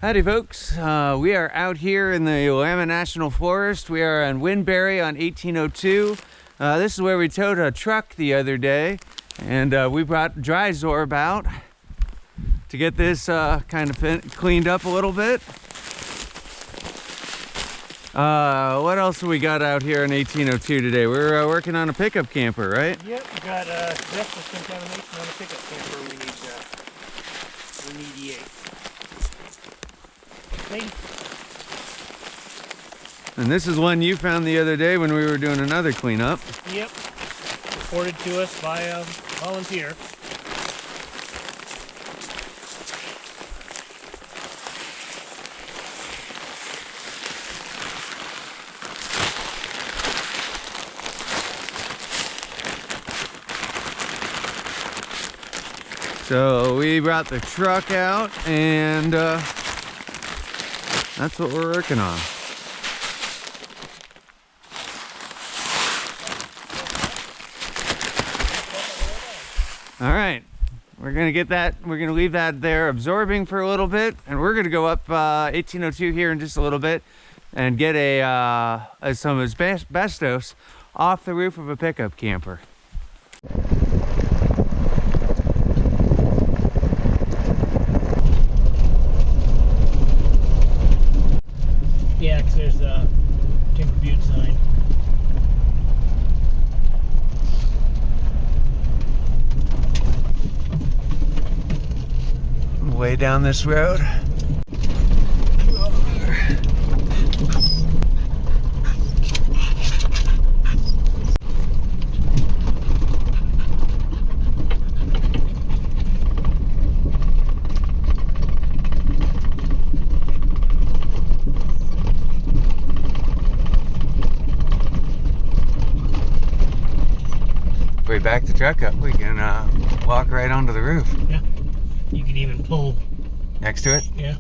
Howdy folks, we are out here in the Willamette National Forest. We are on Winberry on 1802. This is where we towed a truck the other day, and we brought dry Zorb out to get this kind of cleaned up a little bit. What else have we got out here in 1802 today? We're working on a pickup camper, right? Yep, we got asbestos contamination on a pickup camper. We need remediate. And this is one you found the other day when we were doing another cleanup. Yep, reported to us by a volunteer. So we brought the truck out, and that's what we're working on. All right, we're gonna get that, we're gonna leave that there absorbing for a little bit, and we're gonna go up 1802 here in just a little bit and get some asbestos off the roof of a pickup camper. Yeah, because there's the Timber Butte sign. Way down this road. If we back the truck up, we can walk right onto the roof. Yeah, you can even pull Next to it? Yeah.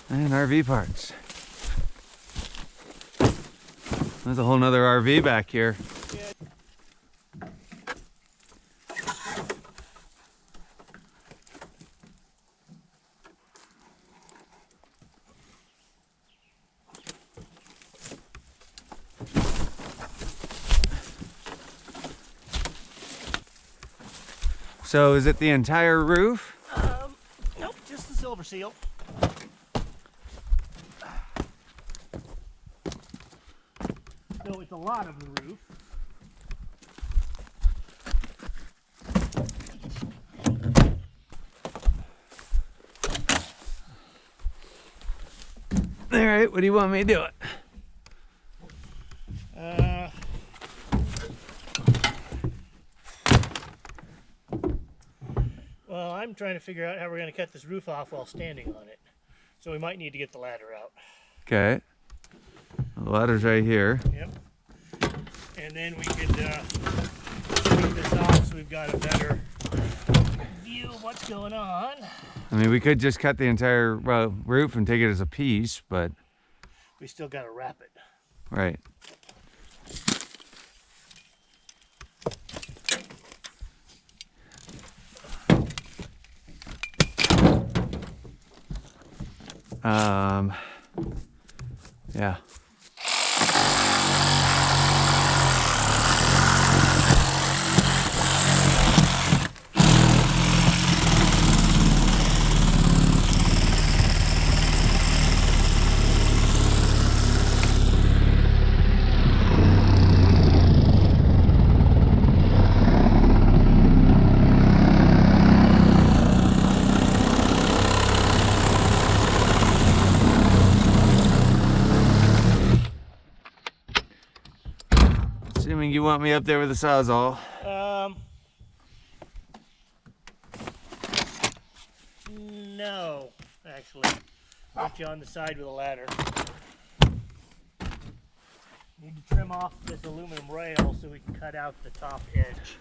And RV parts. There's a whole nother RV back here. So is it the entire roof? Nope, just the silver seal. So it's a lot of the roof. All right, what do you want me to do it? Well, I'm trying to figure out how we're going to cut this roof off while standing on it. So we might need to get the ladder out. Okay. The ladder's right here. Yep. And then we could sweep this off so we've got a better view of what's going on. I mean, we could just cut the entire roof and take it as a piece, but... We still got to wrap it. Right. Yeah. Assuming you want me up there with the Sawzall. No, actually. Put you on the side with a ladder. Need to trim off this aluminum rail so we can cut out the top edge.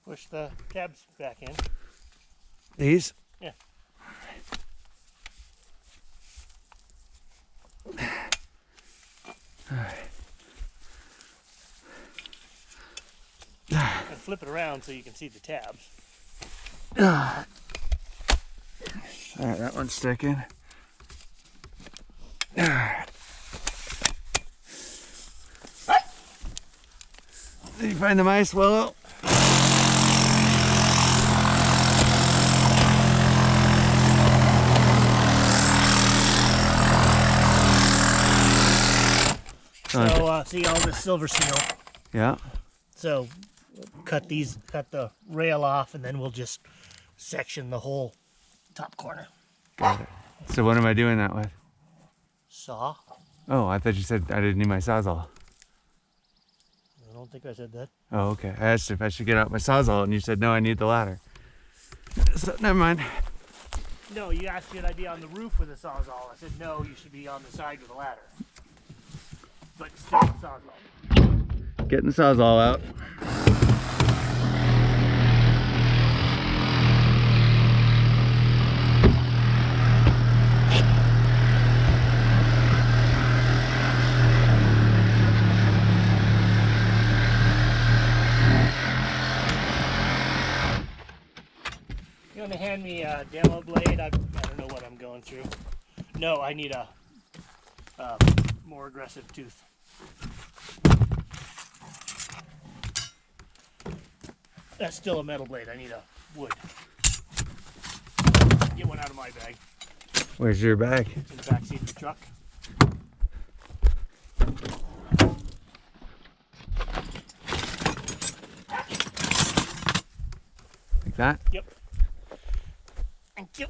Push the tabs back in. These? Yeah. And flip it around so you can see the tabs. Alright, that one's sticking. Did you find the mice, Willow? So see all this silver seal. Yeah. So cut the rail off, and then we'll just section the whole top corner. Got it. So what am I doing that with? Saw. Oh, I thought you said I didn't need my Sawzall. I don't think I said that. Oh, okay. I asked if I should get out my Sawzall, and you said no, I need the ladder. So never mind. No, you asked should I be on the roof with a Sawzall. I said no, you should be on the side with a ladder. But still a Sawzall. Getting the Sawzall out. You want to hand me a demo blade? I don't know what I'm going through. No, I need a more aggressive tooth. That's still a metal blade. I need a wood. Get one out of my bag. Where's your bag? It's in the back seat of the truck. Like that? Yep. Thank you.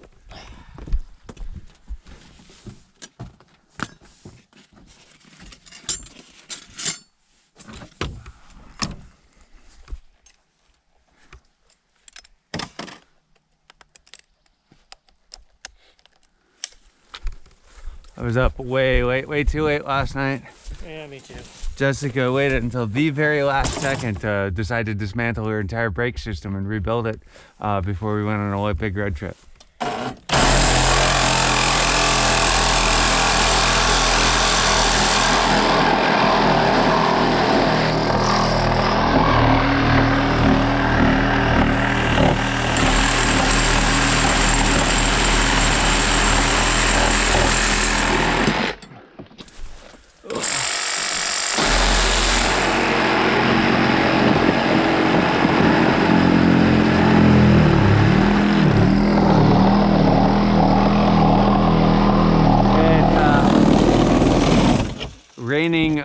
I was up way too late last night. Yeah, me too. Jessica waited until the very last second to decide to dismantle her entire brake system and rebuild it before we went on a big road trip. Raining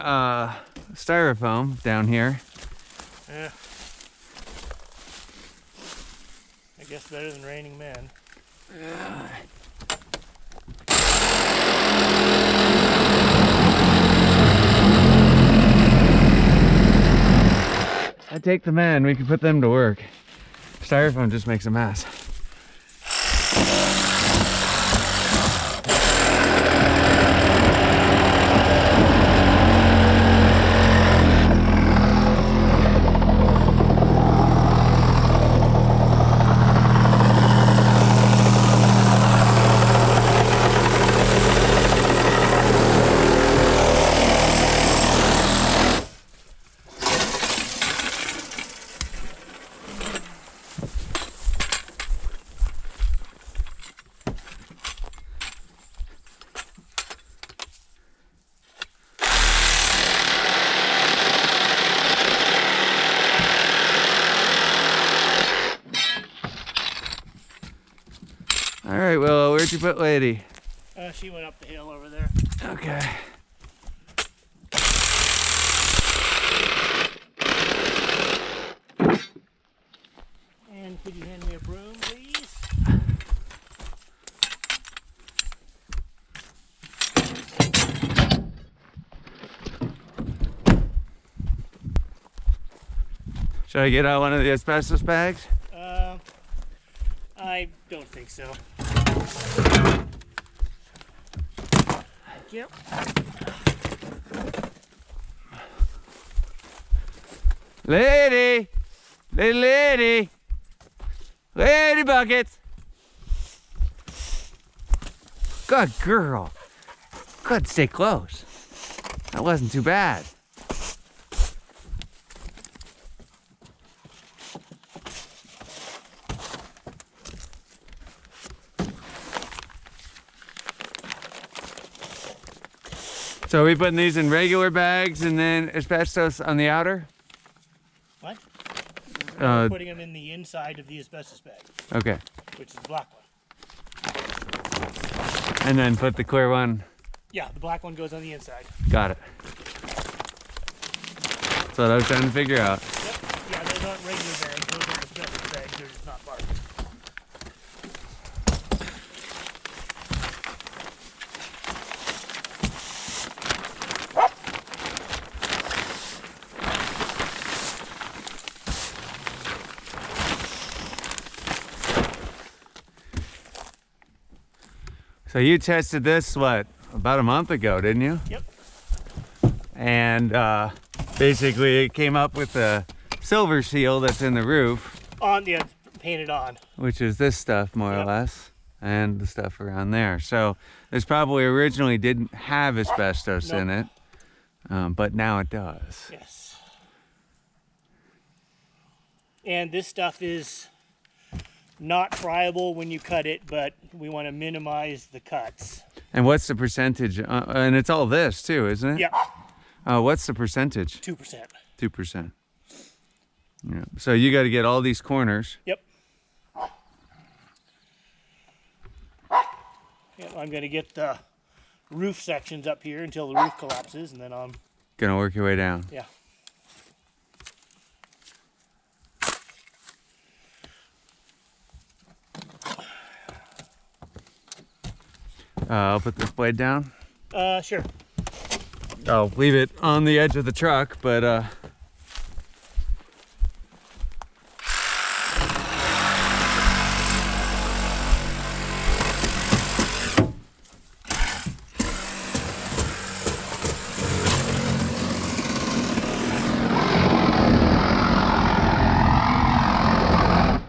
styrofoam down here. Yeah. I guess better than raining men. Yeah. I take the men, we can put them to work. Styrofoam just makes a mess. All right, Willow, where'd you put Lady? She went up the hill over there. Okay. And could you hand me a broom, please? Should I get out one of the asbestos bags? I don't think so. Thank you. Lady! Lady! Lady buckets! Good girl. Good, stay close. That wasn't too bad. So are we putting these in regular bags and then asbestos on the outer? What? We're putting them in the inside of the asbestos bag. Okay. Which is the black one. And then put the clear one. Yeah, the black one goes on the inside. Got it. That's what I was trying to figure out. Yep. Yeah, those aren't regular bags. Those are asbestos bags. They're just not marked. So you tested this, what, about a month ago, didn't you? Yep. And basically it came up with a silver seal that's in the roof. Yeah, painted on. Which is this stuff, more or less, and the stuff around there. So this probably originally didn't have asbestos in it, but now it does. Yes. And this stuff is not friable when you cut it, but we want to minimize the cuts. And what's the percentage? And it's all this too, isn't it? Yeah. What's the percentage? 2%. 2%. Yeah. So you got to get all these corners. Yep. Yeah, I'm going to get the roof sections up here until the roof collapses, and then I'm Gonna work your way down. Yeah. I'll put this blade down. Sure. I'll leave it on the edge of the truck, but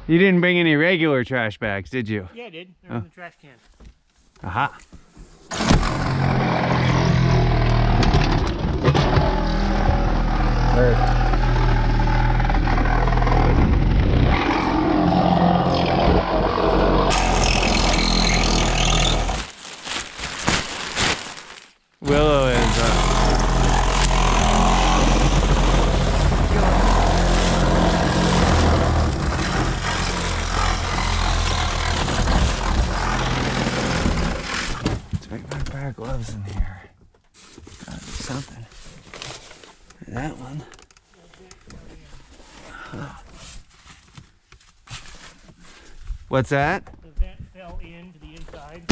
you didn't bring any regular trash bags, did you? Yeah, I did. They're in the trash can. Aha. Willow is let's make my pair of gloves in here. Gotta be something. That one. What's that? The vent fell into the inside.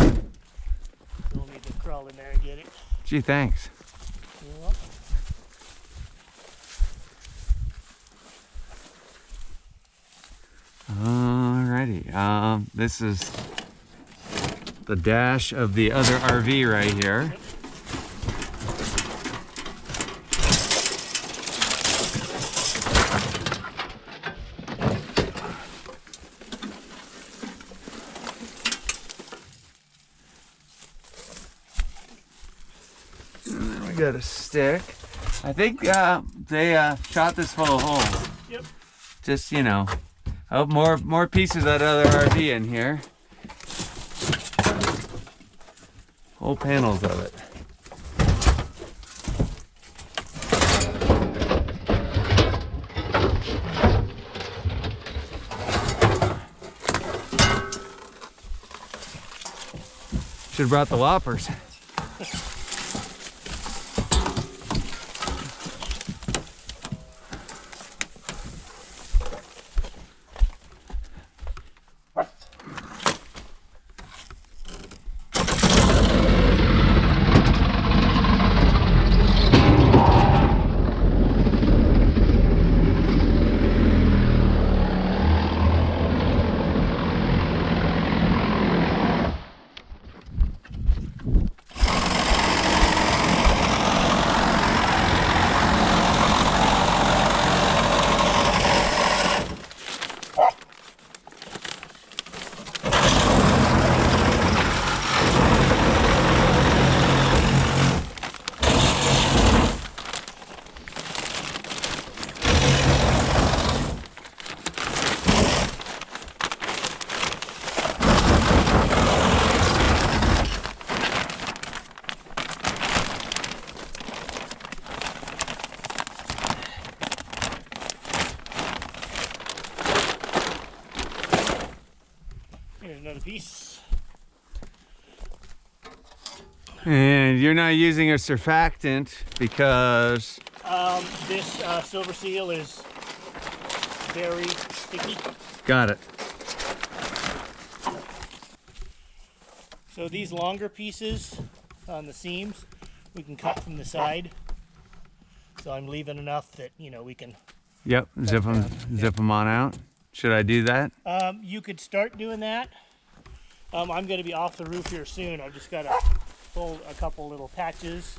We'll need to crawl in there and get it. Gee, thanks. You're welcome. Alrighty. This is the dash of the other RV right here. And then we got a stick. I think they shot this full of holes. Yep. Just, you know, oh, more pieces of that other RV in here. Whole panels of it. Should have brought the loppers. Here's another piece. And you're not using a surfactant because This silver seal is very sticky. got it. So these longer pieces on the seams, we can cut from the side. So I'm leaving enough that, you know, we can. Yep, zip them on out. Should I do that? You could start doing that. I'm going to be off the roof here soon. I've just got to pull a couple little patches.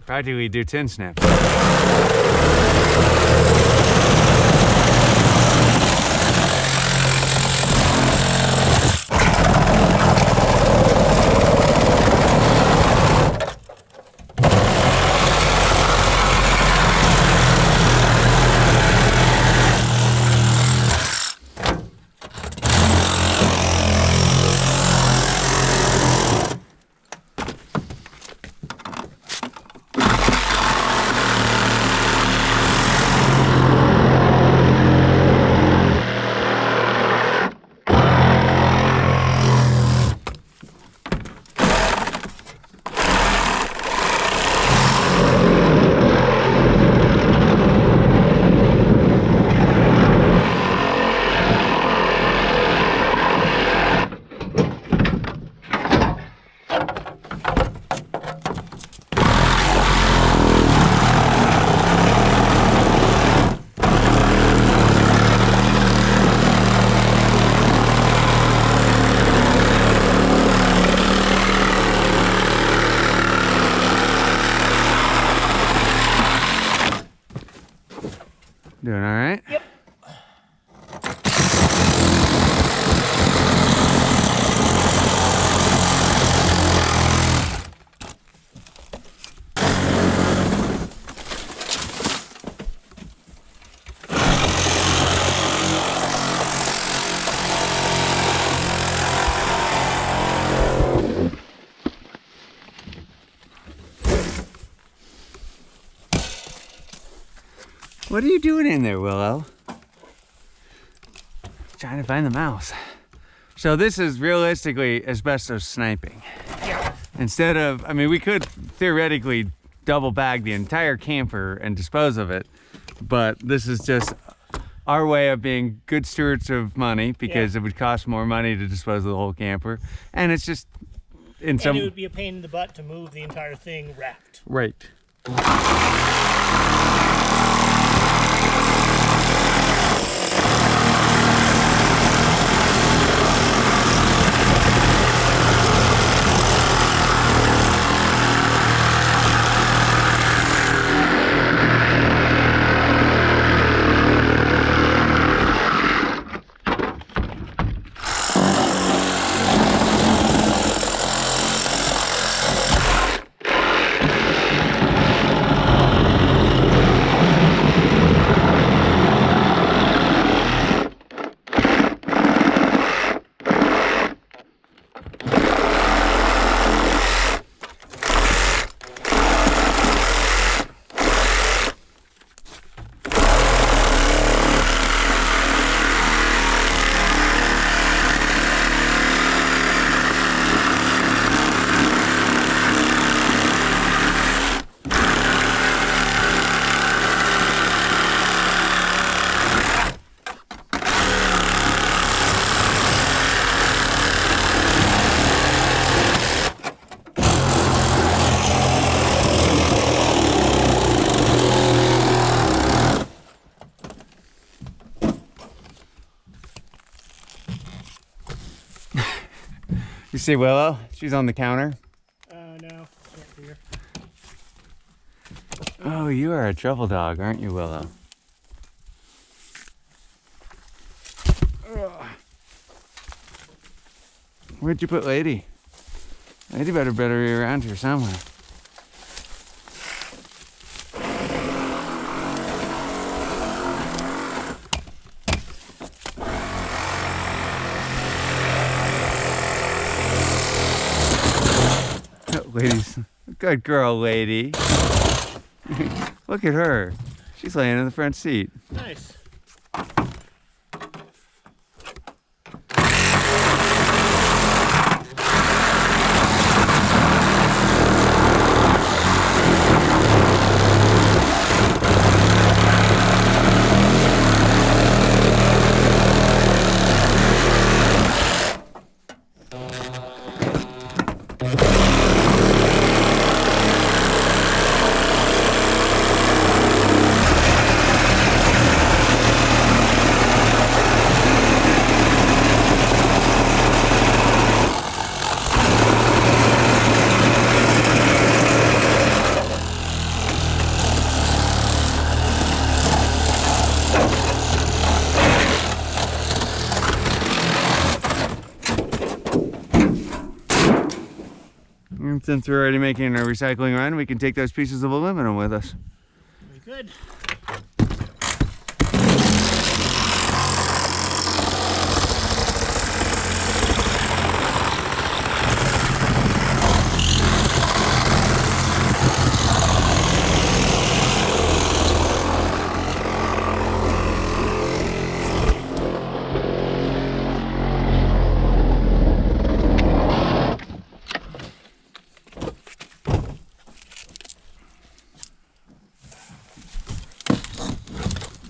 Practically do 10 snaps. Doing all right? Yep. What are you doing in there, Willow? Trying to find the mouse. So this is realistically asbestos sniping. Yeah. Instead of, I mean, we could theoretically double bag the entire camper and dispose of it, but this is just our way of being good stewards of money because it would cost more money to dispose of the whole camper. And it's just in some... And it would be a pain in the butt to move the entire thing wrapped. Right. see Willow? She's on the counter. No, can't see her. Oh, you are a trouble dog, aren't you, Willow? Where'd you put Lady? Lady better be around here somewhere. Oh, Lady's good girl, Lady. Look at her. She's laying in the front seat. Nice. And since we're already making a recycling run, we can take those pieces of aluminum with us. Very good.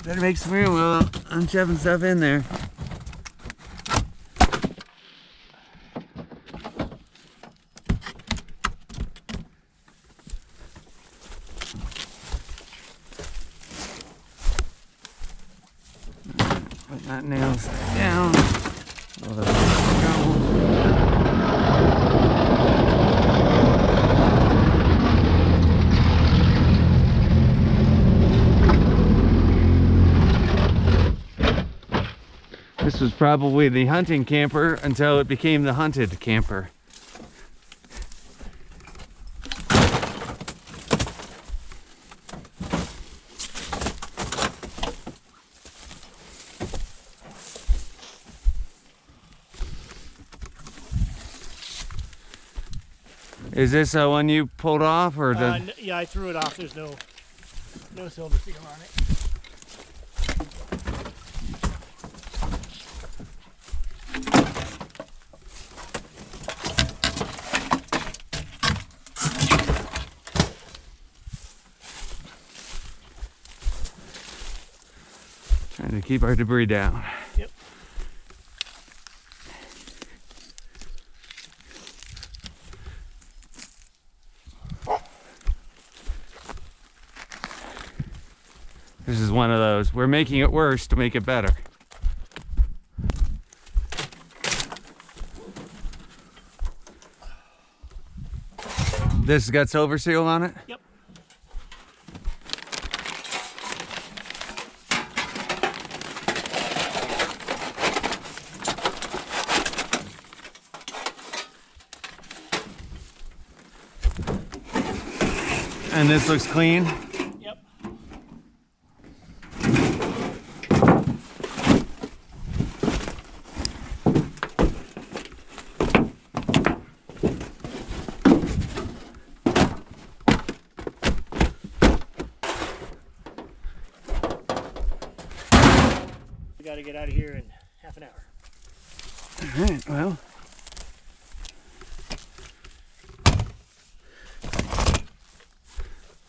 Better make some room, Willow. I'm shoving stuff in there. Put that nail side down. Let it go. This was probably the hunting camper until it became the hunted camper. Is this one you pulled off, or yeah, I threw it off. There's no silver seal on it. Trying to keep our debris down. Yep. This is one of those. We're making it worse to make it better. This has got silver seal on it? Yep. And this looks clean? Yep. We got to get out of here in half an hour. All right, well.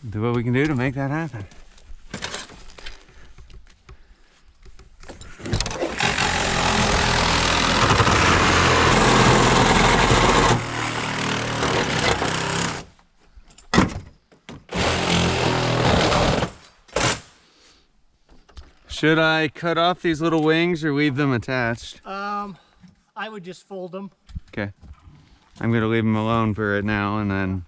Do what we can do to make that happen. Should I cut off these little wings or leave them attached? I would just fold them. Okay. I'm gonna leave them alone for it now, and then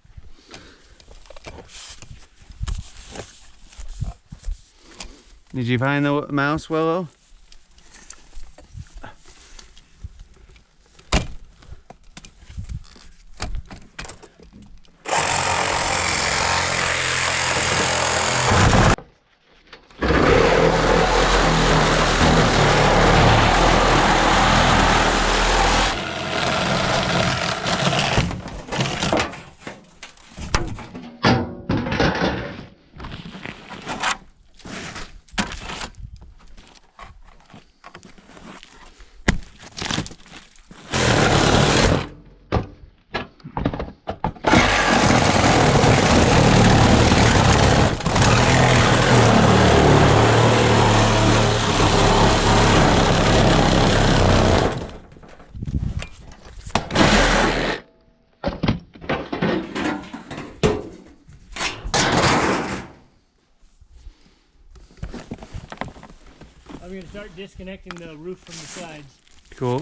did you find the mouse, Willow? I'm going to start disconnecting the roof from the sides. Cool.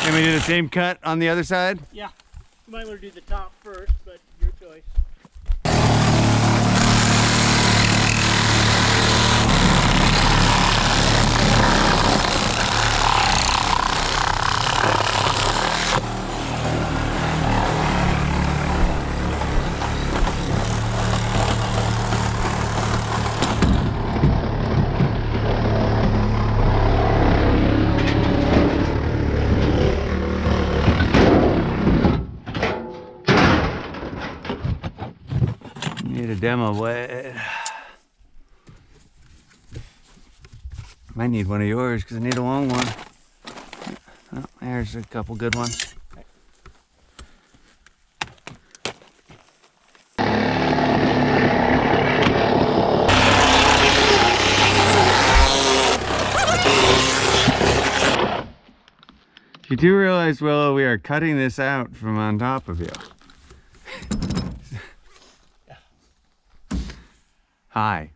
Can we do the same cut on the other side? Yeah. You might want to do the top first, but your choice. Need a demo blade. Might need one of yours because I need a long one. Oh, there's a couple good ones. You do realize, Willow, we are cutting this out from on top of you. Hi.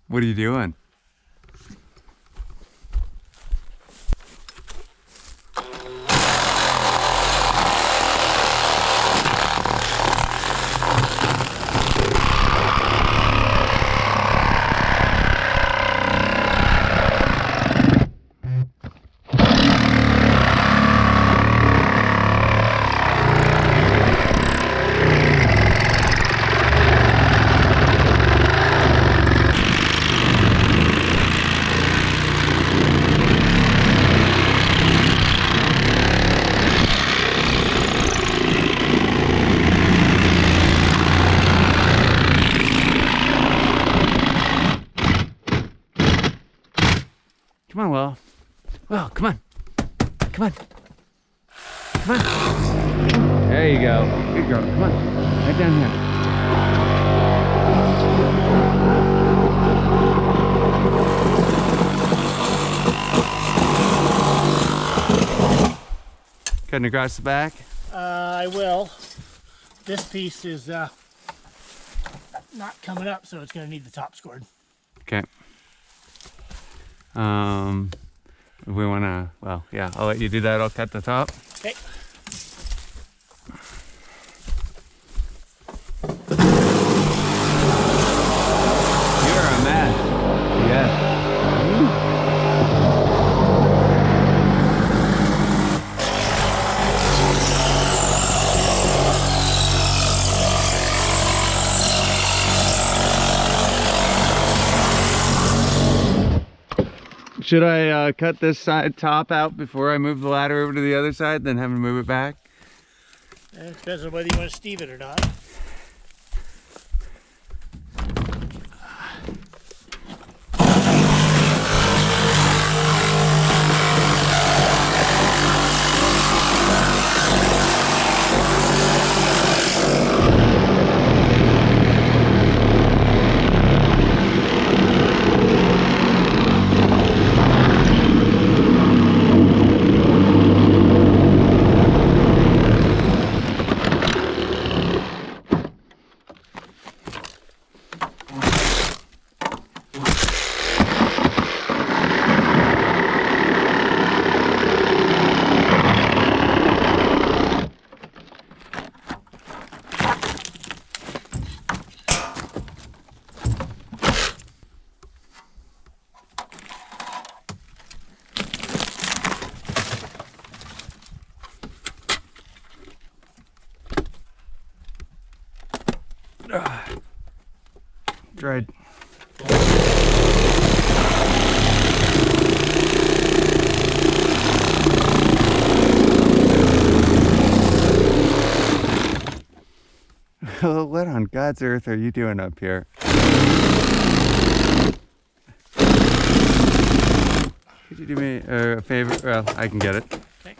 What are you doing? Come on, Will. Will, come on. Come on. Come on. There you go. Good girl. Come on. Right down here. Cutting across the back? I will. This piece is not coming up, so it's going to need the top scored. Okay. If we want to, well, yeah, I'll let you do that. I'll cut the top. Okay. You're a mess. Yes. Should I cut this side top out before I move the ladder over to the other side, then have to move it back? It depends on whether you want to steve it or not. dried. What on God's earth are you doing up here? Could you do me a favor? Well, I can get it. Okay.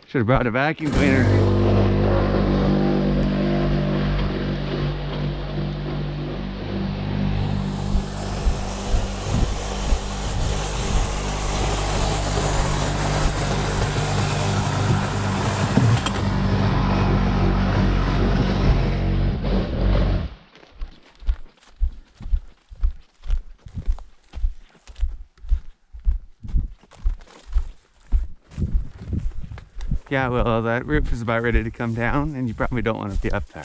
Should have brought a vacuum cleaner. Yeah, well, that roof is about ready to come down, and you probably don't want to be up there.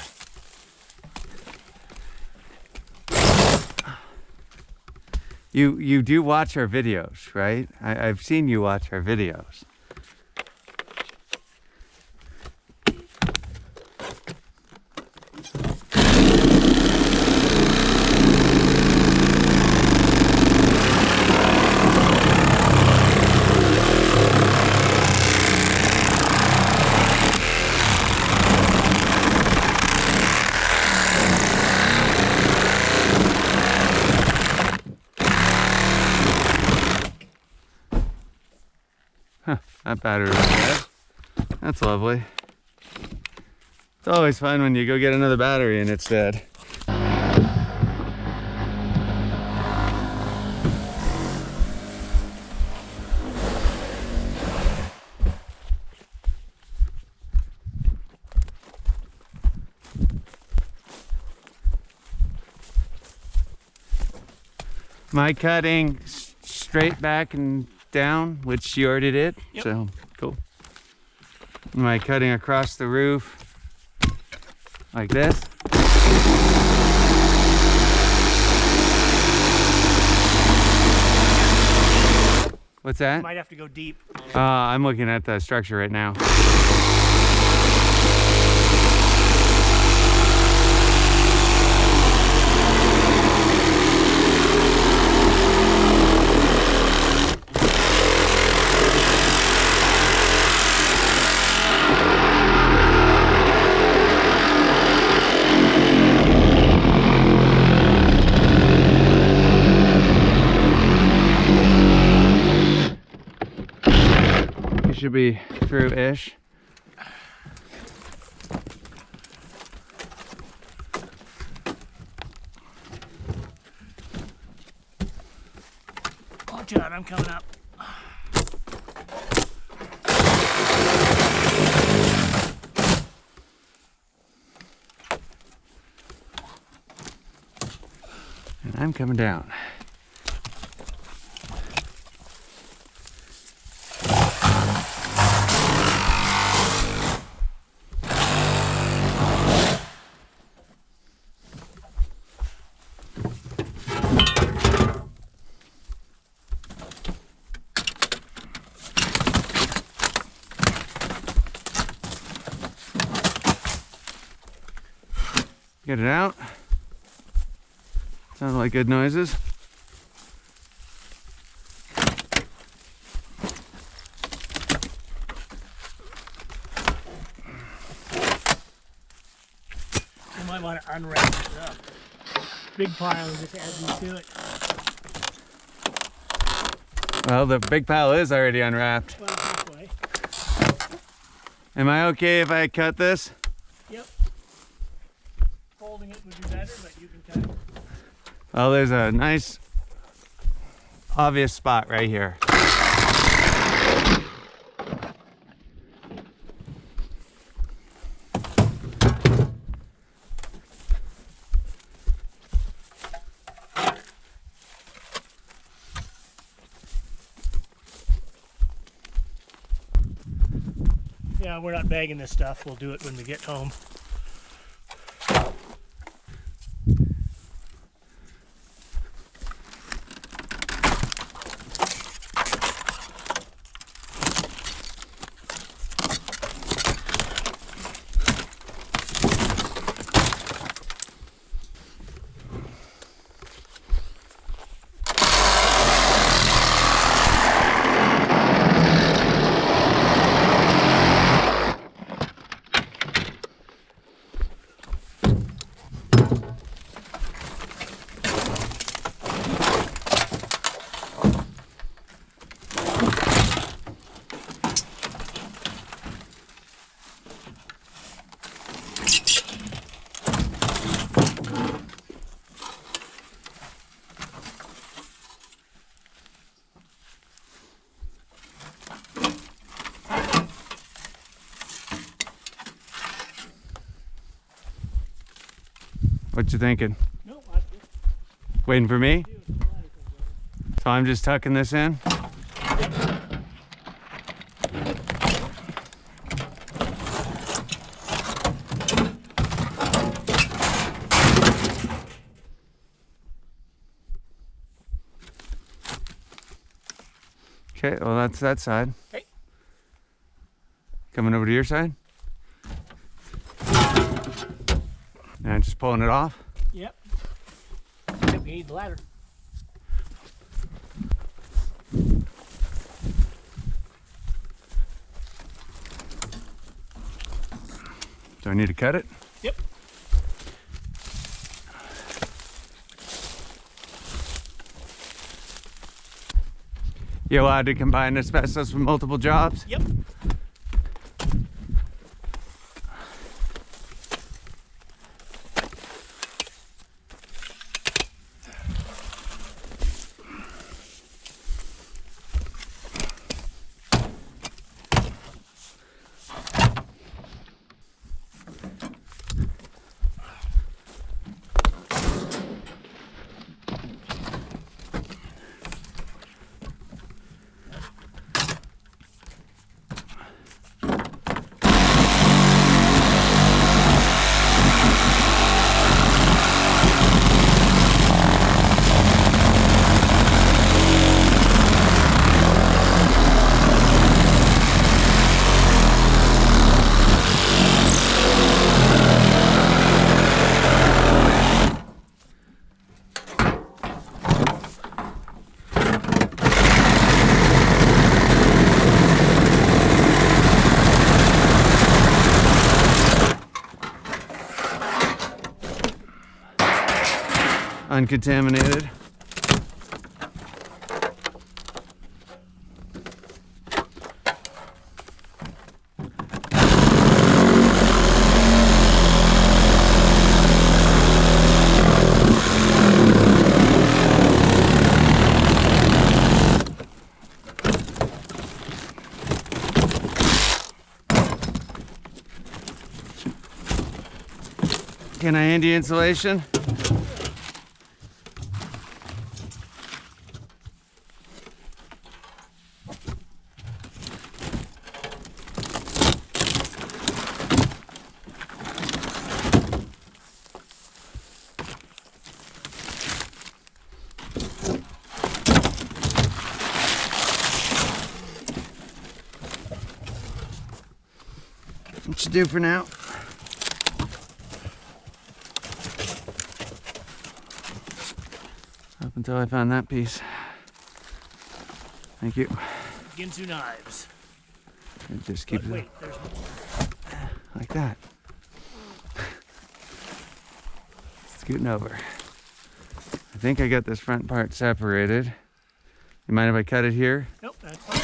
You do watch our videos, right? I've seen you watch our videos. Huh, that battery was dead. That's lovely. It's always fun when you go get another battery and it's dead. My cutting straight back and down, which you already did. Yep. So cool. Am I cutting across the roof like this? What's that? Might have to go deep. I'm looking at the structure right now. Should be through-ish. Watch out, I'm coming up. And I'm coming down. Get it out. Sound like good noises. You might want to unwrap it up. Big pile and just add these to it. Well, the big pile is already unwrapped. Well, halfway. Am I okay if I cut this? Yep. Folding it would be better, but you can cut it. Well, there's a nice, obvious spot right here. Yeah, we're not bagging this stuff. We'll do it when we get home. What you thinking? No, I'm just Waiting for me? doing some ladder things. So I'm just tucking this in? Okay, well that's that side. Okay. Coming over to your side? And just pulling it off? Yep. Yep, we need the ladder. Do I need to cut it? Yep. You allowed to combine asbestos with multiple jobs? Yep. Uncontaminated. Can I hand you insulation? What you do for now? Up until I found that piece. Thank you. Ginsu knives. And just keep But it wait, there's more. like that. Scooting over. I think I got this front part separated. You mind if I cut it here? Nope, that's fine.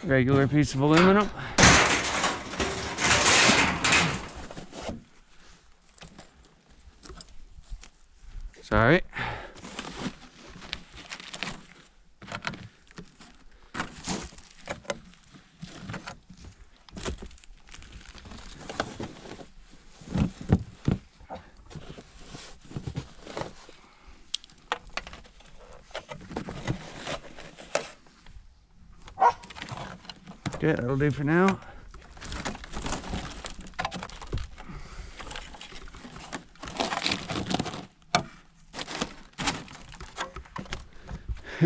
Regular piece of aluminum. Sorry. Okay, that'll do for now.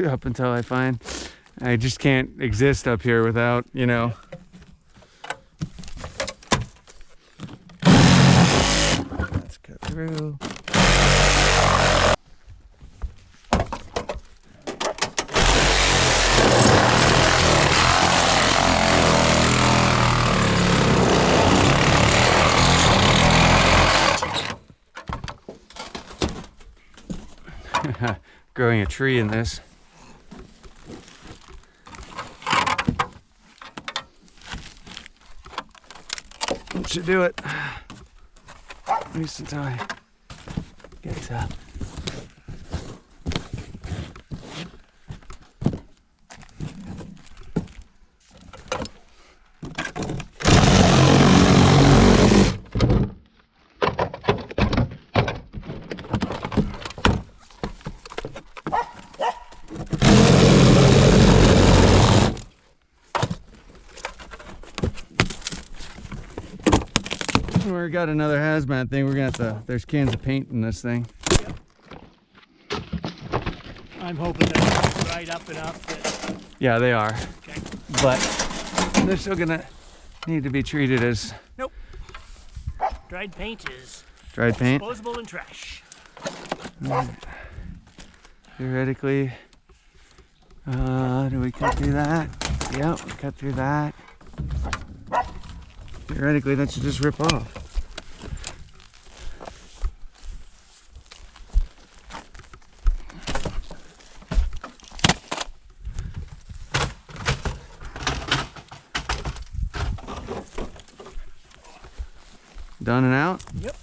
Up until I just can't exist up here without, you know. Let's cut through. Growing a tree in this. That should do it. At least until I get up. We got another hazmat thing. We're gonna have to. There's cans of paint in this thing. Yep. I'm hoping that it's dried up enough that. Yeah, they are. Okay. But they're still gonna need to be treated as. Nope. Dried paint is. Dried paint. Disposable and trash. Theoretically, do we cut through that? Yep, we cut through that. Theoretically, that should just rip off. Done and out? Yep.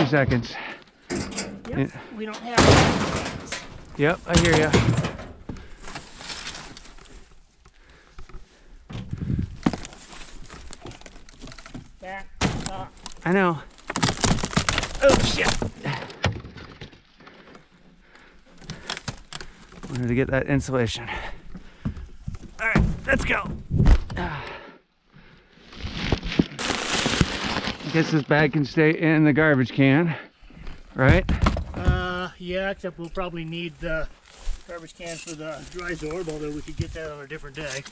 Seconds. Yep, yeah. We don't have that. Yep, I hear ya. Back up. I know. Oh shit! Wanted to get that insulation. All right, let's go. I guess this bag can stay in the garbage can, right? Yeah, except we'll probably need the garbage can for the dry zorb, although we could get that on a different day.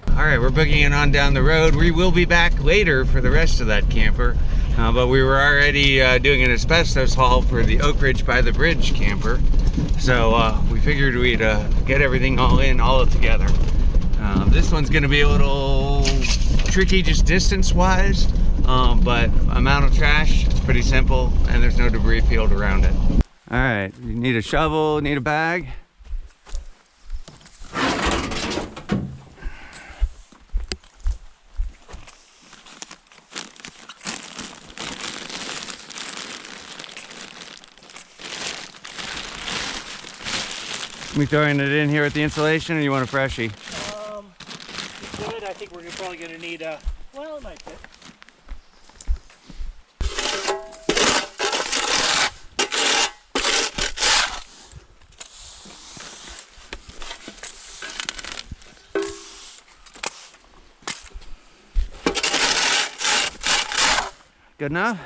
All right, we're boogieing on down the road. We will be back later for the rest of that camper, but we were already doing an asbestos haul for the Oakridge by the Bridge camper. So we figured we'd get everything all together. This one's gonna be a little tricky just distance-wise, but amount of trash, it's pretty simple, and there's no debris field around it. All right, you need a shovel, need a bag. We throwing it in here with the insulation, or you want a freshie? good. I think we're probably going to need a, well, it might fit. Good enough?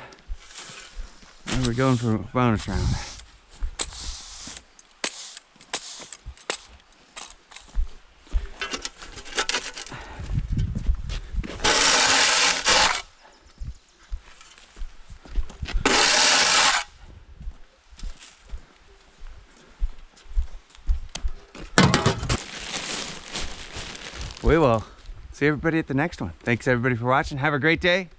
And we're going for a bonus round. We will see everybody at the next one. Thanks everybody for watching. Have a great day.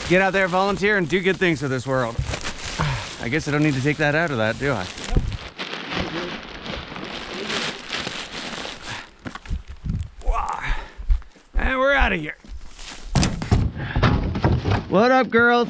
Get out there, volunteer, and do good things for this world. I guess I don't need to take that out of that, do I? Nope. And we're out of here. What up, girls?